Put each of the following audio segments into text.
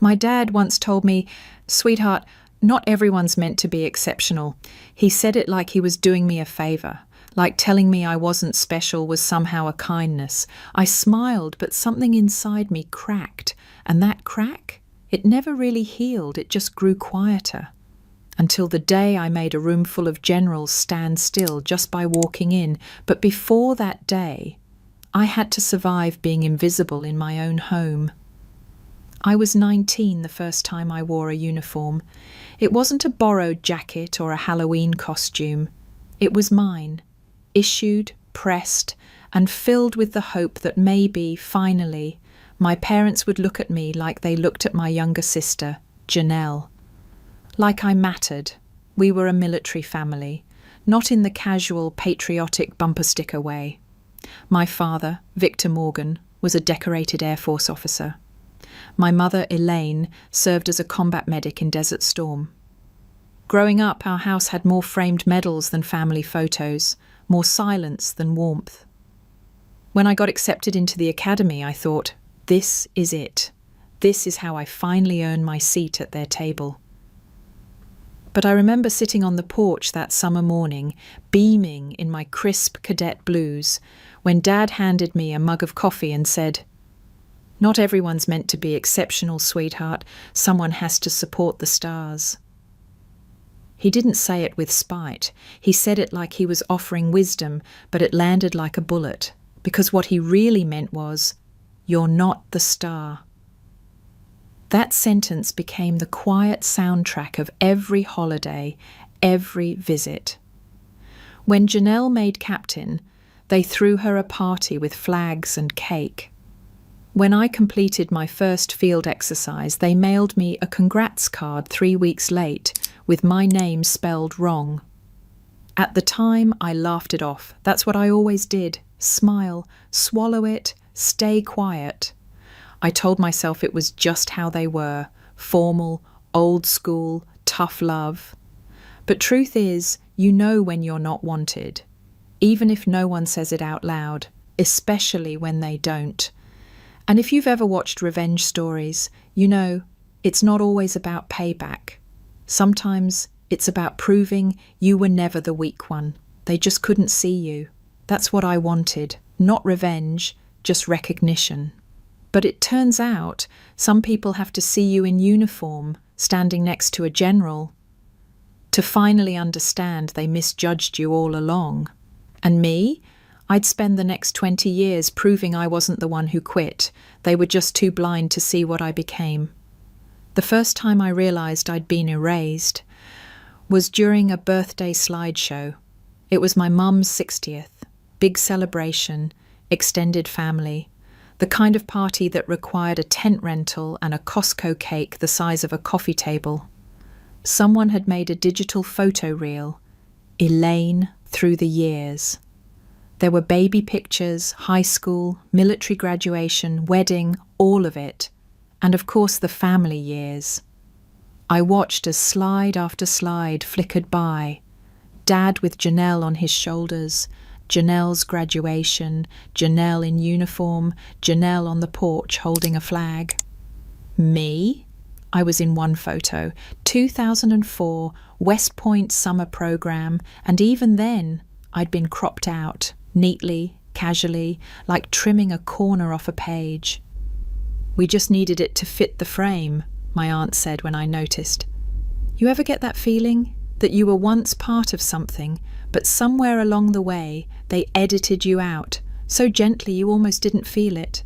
My dad once told me, "Sweetheart, not everyone's meant to be exceptional." He said it like he was doing me a favor, like telling me I wasn't special was somehow a kindness. I smiled, but something inside me cracked, and that crack, it never really healed, it just grew quieter. Until the day I made a room full of generals stand still just by walking in. But before that day, I had to survive being invisible in my own home. I was 19 the first time I wore a uniform. It wasn't a borrowed jacket or a Halloween costume. It was mine, issued, pressed, and filled with the hope that maybe, finally, my parents would look at me like they looked at my younger sister, Janelle. Like I mattered. We were a military family, not in the casual, patriotic bumper sticker way. My father, Victor Morgan, was a decorated Air Force officer. My mother, Elaine, served as a combat medic in Desert Storm. Growing up, our house had more framed medals than family photos, more silence than warmth. When I got accepted into the academy, I thought, this is it. This is how I finally earn my seat at their table. But I remember sitting on the porch that summer morning, beaming in my crisp cadet blues, when Dad handed me a mug of coffee and said, "Not everyone's meant to be exceptional, sweetheart. Someone has to support the stars." He didn't say it with spite. He said it like he was offering wisdom, but it landed like a bullet, because what he really meant was, "You're not the star." That sentence became the quiet soundtrack of every holiday, every visit. When Janelle made captain, they threw her a party with flags and cake. When I completed my first field exercise, they mailed me a congrats card 3 weeks late with my name spelled wrong. At the time, I laughed it off. That's what I always did. Smile, swallow it, stay quiet. I told myself it was just how they were, formal, old school, tough love. But truth is, you know when you're not wanted, even if no one says it out loud, especially when they don't. And if you've ever watched revenge stories, you know it's not always about payback. Sometimes it's about proving you were never the weak one. They just couldn't see you. That's what I wanted, not revenge, just recognition. But it turns out some people have to see you in uniform, standing next to a general, to finally understand they misjudged you all along. And me? I'd spend the next 20 years proving I wasn't the one who quit. They were just too blind to see what I became. The first time I realized I'd been erased was during a birthday slideshow. It was my mum's 60th, big celebration, extended family. The kind of party that required a tent rental and a Costco cake the size of a coffee table. Someone had made a digital photo reel, Elaine through the years. There were baby pictures, high school, military graduation, wedding, all of it. And of course the family years. I watched as slide after slide flickered by. Dad with Janelle on his shoulders, Janelle's graduation, Janelle in uniform, Janelle on the porch holding a flag. Me? I was in one photo, 2004, West Point summer program, and even then I'd been cropped out, neatly, casually, like trimming a corner off a page. "We just needed it to fit the frame," my aunt said when I noticed. You ever get that feeling that you were once part of something, but somewhere along the way they edited you out, so gently you almost didn't feel it?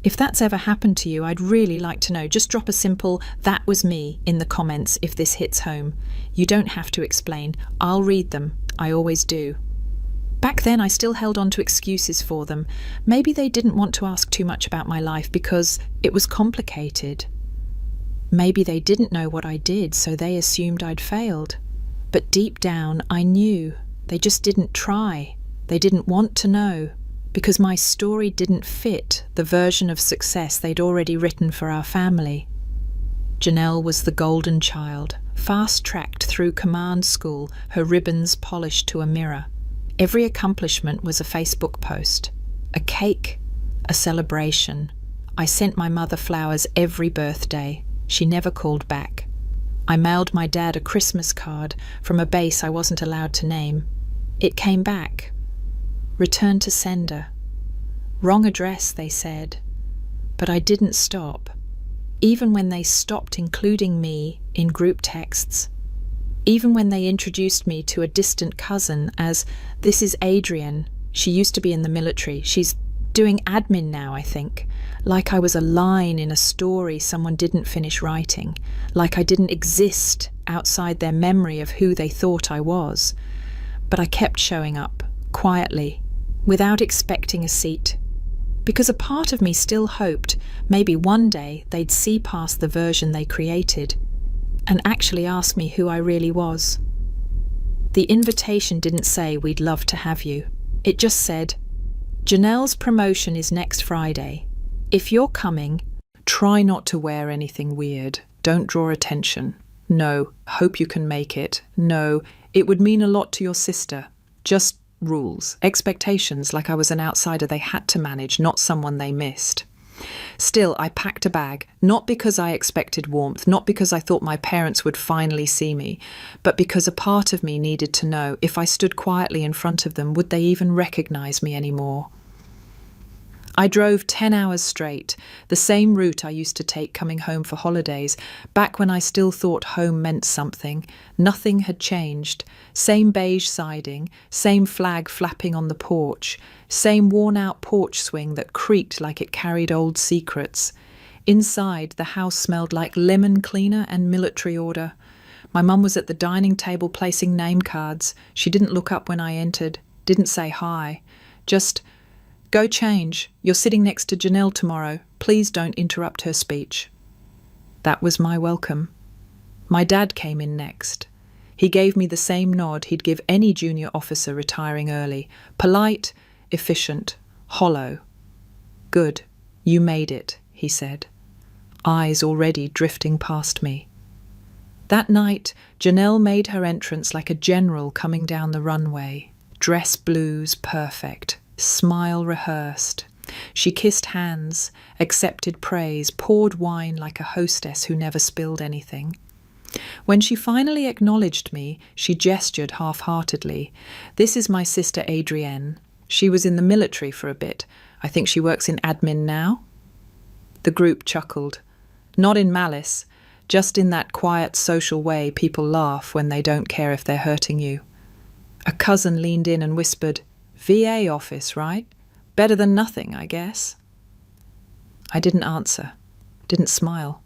If that's ever happened to you, I'd really like to know. Just drop a simple "that was me" in the comments if this hits home. You don't have to explain. I'll read them. I always do. Back then I still held on to excuses for them. Maybe they didn't want to ask too much about my life because it was complicated. Maybe they didn't know what I did, so they assumed I'd failed. But deep down, I knew. They just didn't try. They didn't want to know, because my story didn't fit the version of success they'd already written for our family. Janelle was the golden child, fast-tracked through command school, her ribbons polished to a mirror. Every accomplishment was a Facebook post, a cake, a celebration. I sent my mother flowers every birthday. She never called back. I mailed my dad a Christmas card from a base I wasn't allowed to name. It came back. Return to sender. Wrong address, they said. But I didn't stop, even when they stopped including me in group texts. Even when they introduced me to a distant cousin as, "This is Adrienne. She used to be in the military. She's doing admin now, I think." Like I was a line in a story someone didn't finish writing. Like I didn't exist outside their memory of who they thought I was. But I kept showing up, quietly, without expecting a seat. Because a part of me still hoped maybe one day they'd see past the version they created and actually ask me who I really was. The invitation didn't say we'd love to have you. It just said, Janelle's promotion is next Friday. If you're coming, try not to wear anything weird. Don't draw attention. No, hope you can make it. No, it would mean a lot to your sister. Just rules, expectations, like I was an outsider they had to manage, not someone they missed. Still, I packed a bag, not because I expected warmth, not because I thought my parents would finally see me, but because a part of me needed to know if I stood quietly in front of them, would they even recognize me anymore? I drove 10 hours straight, the same route I used to take coming home for holidays, back when I still thought home meant something. Nothing had changed. Same beige siding, same flag flapping on the porch, same worn-out porch swing that creaked like it carried old secrets. Inside, the house smelled like lemon cleaner and military order. My mum was at the dining table placing name cards. She didn't look up when I entered, didn't say hi, just, "Go change. You're sitting next to Janelle tomorrow. Please don't interrupt her speech." That was my welcome. My dad came in next. He gave me the same nod he'd give any junior officer retiring early. Polite, efficient, hollow. "Good. You made it," he said, eyes already drifting past me. That night, Janelle made her entrance like a general coming down the runway. Dress blues perfect. Smile rehearsed. She kissed hands, accepted praise, poured wine like a hostess who never spilled anything. When she finally acknowledged me, she gestured half-heartedly. "This is my sister Adrienne. She was in the military for a bit. I think she works in admin now." The group chuckled. Not in malice, just in that quiet social way people laugh when they don't care if they're hurting you. A cousin leaned in and whispered, "VA office, right? Better than nothing, I guess." I didn't answer, didn't smile,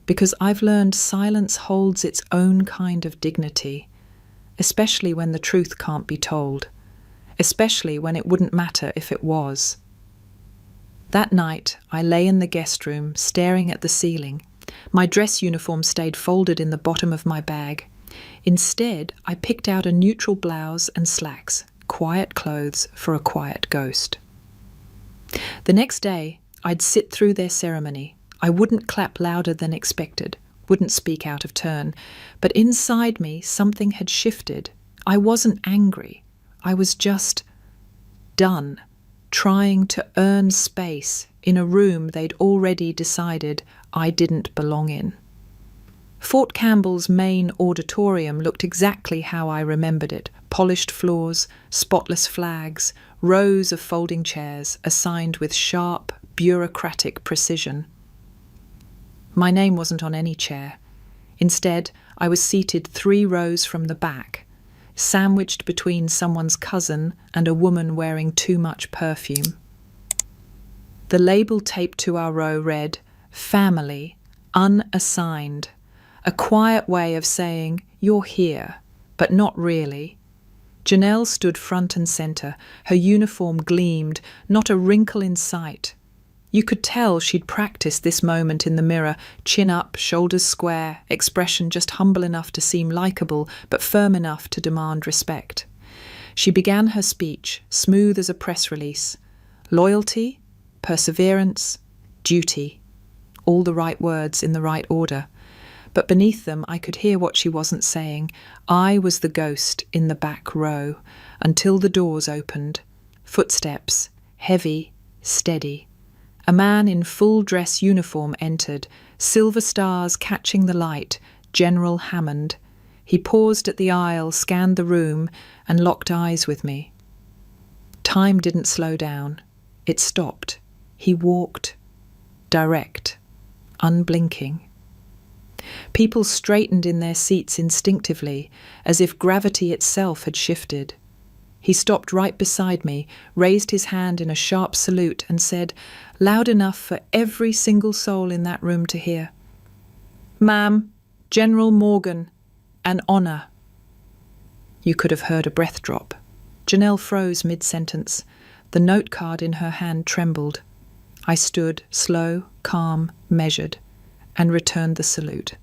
because I've learned silence holds its own kind of dignity, especially when the truth can't be told, especially when it wouldn't matter if it was. That night, I lay in the guest room, staring at the ceiling. My dress uniform stayed folded in the bottom of my bag. Instead, I picked out a neutral blouse and slacks, quiet clothes for a quiet ghost. The next day, I'd sit through their ceremony. I wouldn't clap louder than expected, wouldn't speak out of turn, but inside me something had shifted. I wasn't angry. I was just done, trying to earn space in a room they'd already decided I didn't belong in. Fort Campbell's main auditorium looked exactly how I remembered it. Polished floors, spotless flags, rows of folding chairs assigned with sharp, bureaucratic precision. My name wasn't on any chair. Instead, I was seated 3 rows from the back, sandwiched between someone's cousin and a woman wearing too much perfume. The label taped to our row read, "Family, unassigned," a quiet way of saying, "You're here, but not really." Janelle stood front and centre. Her uniform gleamed, not a wrinkle in sight. You could tell she'd practiced this moment in the mirror, chin up, shoulders square, expression just humble enough to seem likeable, but firm enough to demand respect. She began her speech, smooth as a press release. Loyalty, perseverance, duty. All the right words in the right order. But beneath them I could hear what she wasn't saying. I was the ghost in the back row, until the doors opened. Footsteps, heavy, steady. A man in full dress uniform entered, silver stars catching the light, General Hammond. He paused at the aisle, scanned the room, and locked eyes with me. Time didn't slow down. It stopped. He walked, direct, unblinking. People straightened in their seats instinctively, as if gravity itself had shifted. He stopped right beside me, raised his hand in a sharp salute, and said, loud enough for every single soul in that room to hear, "Ma'am, General Morgan, an honour." You could have heard a breath drop. Janelle froze mid-sentence. The note card in her hand trembled. I stood, slow, calm, measured, and returned the salute.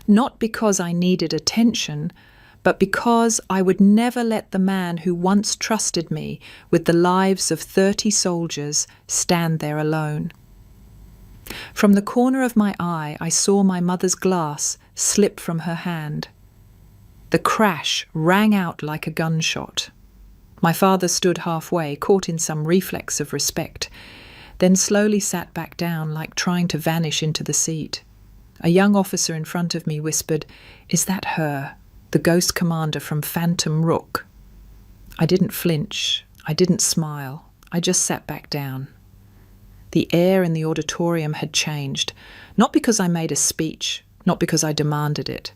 Not because I needed attention, but because I would never let the man who once trusted me with the lives of 30 soldiers stand there alone. From the corner of my eye, I saw my mother's glass slip from her hand. The crash rang out like a gunshot. My father stood halfway, caught in some reflex of respect, then slowly sat back down like trying to vanish into the seat. A young officer in front of me whispered, "Is that her, the ghost commander from Phantom Rook?" I didn't flinch. I didn't smile. I just sat back down. The air in the auditorium had changed, not because I made a speech, not because I demanded it,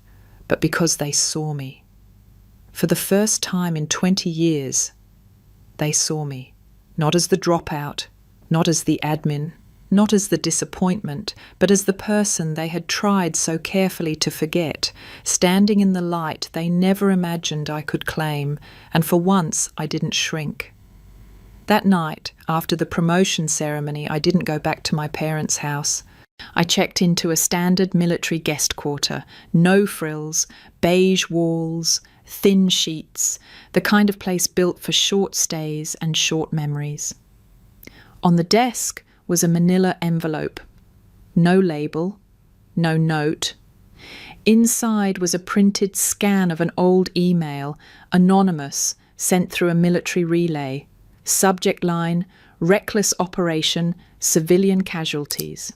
but because they saw me. For the first time in 20 years, they saw me, not as the dropout, not as the admin, not as the disappointment, but as the person they had tried so carefully to forget, standing in the light they never imagined I could claim, and for once I didn't shrink. That night, after the promotion ceremony, I didn't go back to my parents' house. I checked into a standard military guest quarter, no frills, beige walls, thin sheets, the kind of place built for short stays and short memories. On the desk was a manila envelope. No label, no note. Inside was a printed scan of an old email, anonymous, sent through a military relay. Subject line, reckless operation, civilian casualties.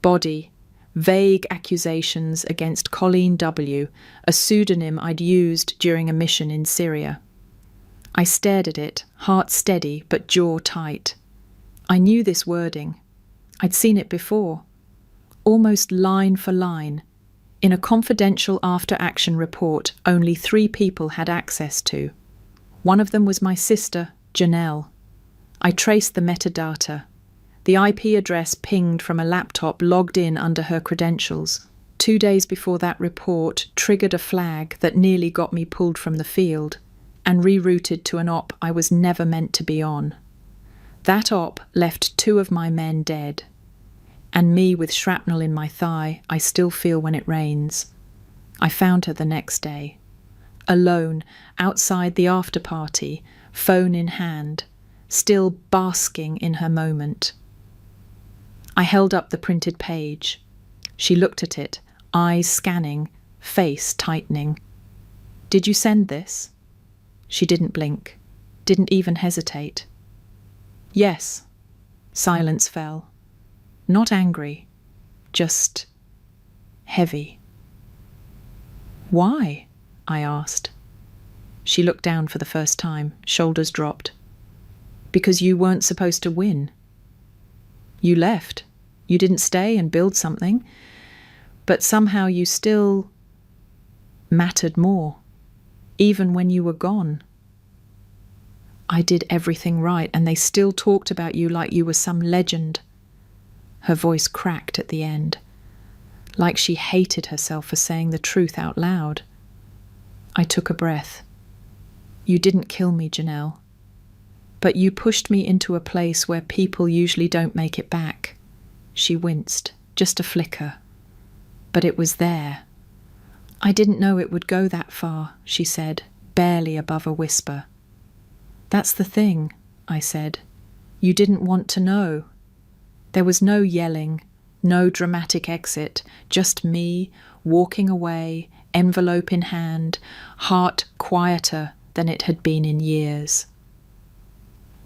Body, vague accusations against Colleen W., a pseudonym I'd used during a mission in Syria. I stared at it, heart steady but jaw tight. I knew this wording. I'd seen it before, almost line for line, in a confidential after-action report only 3 people had access to. One of them was my sister, Janelle. I traced the metadata. The IP address pinged from a laptop logged in under her credentials. 2 days before that report triggered a flag that nearly got me pulled from the field and rerouted to an op I was never meant to be on. That op left 2 of my men dead, and me with shrapnel in my thigh I still feel when it rains. I found her the next day, alone, outside the after-party, phone in hand, still basking in her moment. I held up the printed page. She looked at it, eyes scanning, face tightening. "Did you send this?" She didn't blink, didn't even hesitate. "Yes." Silence fell. Not angry, just heavy. "Why?" I asked. She looked down for the first time, shoulders dropped. "Because you weren't supposed to win. You left. You didn't stay and build something. But somehow you still mattered more, even when you were gone. I did everything right, and they still talked about you like you were some legend." Her voice cracked at the end, like she hated herself for saying the truth out loud. I took a breath. "You didn't kill me, Janelle. But you pushed me into a place where people usually don't make it back." She winced, just a flicker. But it was there. "I didn't know it would go that far," she said, barely above a whisper. "That's the thing," I said. "You didn't want to know." There was no yelling, no dramatic exit, just me, walking away, envelope in hand, heart quieter than it had been in years.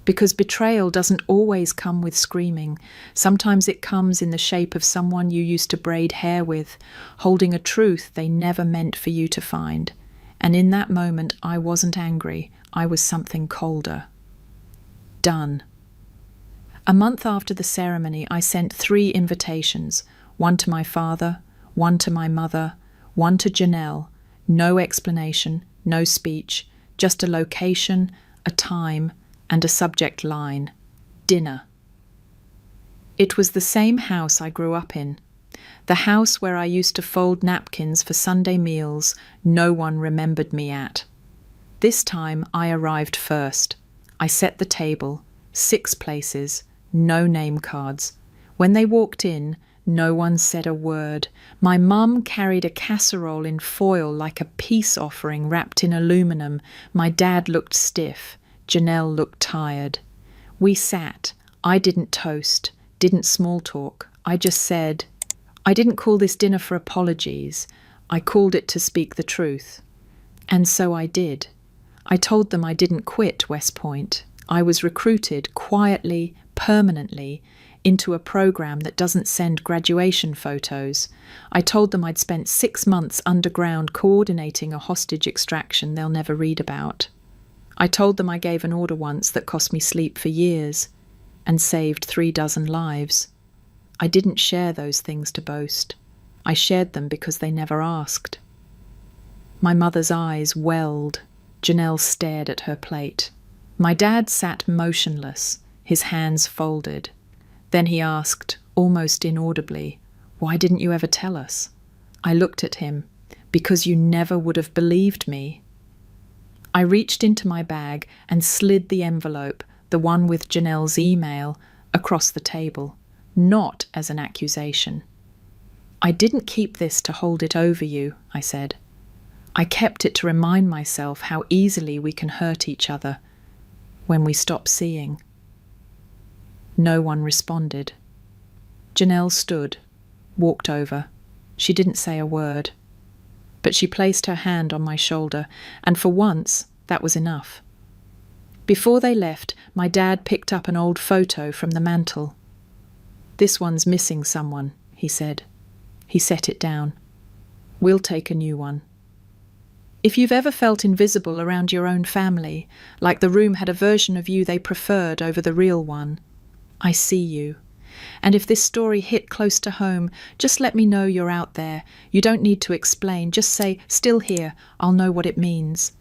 Because betrayal doesn't always come with screaming. Sometimes it comes in the shape of someone you used to braid hair with, holding a truth they never meant for you to find. And in that moment, I wasn't angry. I was something colder. Done. A month after the ceremony, I sent 3 invitations, one to my father, one to my mother, one to Janelle. No explanation, no speech, just a location, a time, and a subject line: dinner. It was the same house I grew up in. The house where I used to fold napkins for Sunday meals no one remembered me at. This time I arrived first. I set the table, 6 places, no name cards. When they walked in, no one said a word. My mum carried a casserole in foil like a peace offering wrapped in aluminum. My dad looked stiff. Janelle looked tired. We sat. I didn't toast, didn't small talk. I just said, I didn't call this dinner for apologies. I called it to speak the truth. And so I did. I told them I didn't quit West Point. I was recruited quietly, permanently, into a program that doesn't send graduation photos. I told them I'd spent 6 months underground coordinating a hostage extraction they'll never read about. I told them I gave an order once that cost me sleep for years and saved 36 lives. I didn't share those things to boast. I shared them because they never asked. My mother's eyes welled. Janelle stared at her plate. My dad sat motionless, his hands folded. Then he asked, almost inaudibly, "Why didn't you ever tell us?" I looked at him. "Because you never would have believed me." I reached into my bag and slid the envelope, the one with Janelle's email, across the table, not as an accusation. "I didn't keep this to hold it over you," I said. "I kept it to remind myself how easily we can hurt each other when we stop seeing." No one responded. Janelle stood, walked over. She didn't say a word. But she placed her hand on my shoulder, and for once, that was enough. Before they left, my dad picked up an old photo from the mantel. "This one's missing someone," he said. He set it down. "We'll take a new one." If you've ever felt invisible around your own family, like the room had a version of you they preferred over the real one, I see you. And if this story hit close to home, just let me know you're out there. You don't need to explain. Just say, "Still here." I'll know what it means.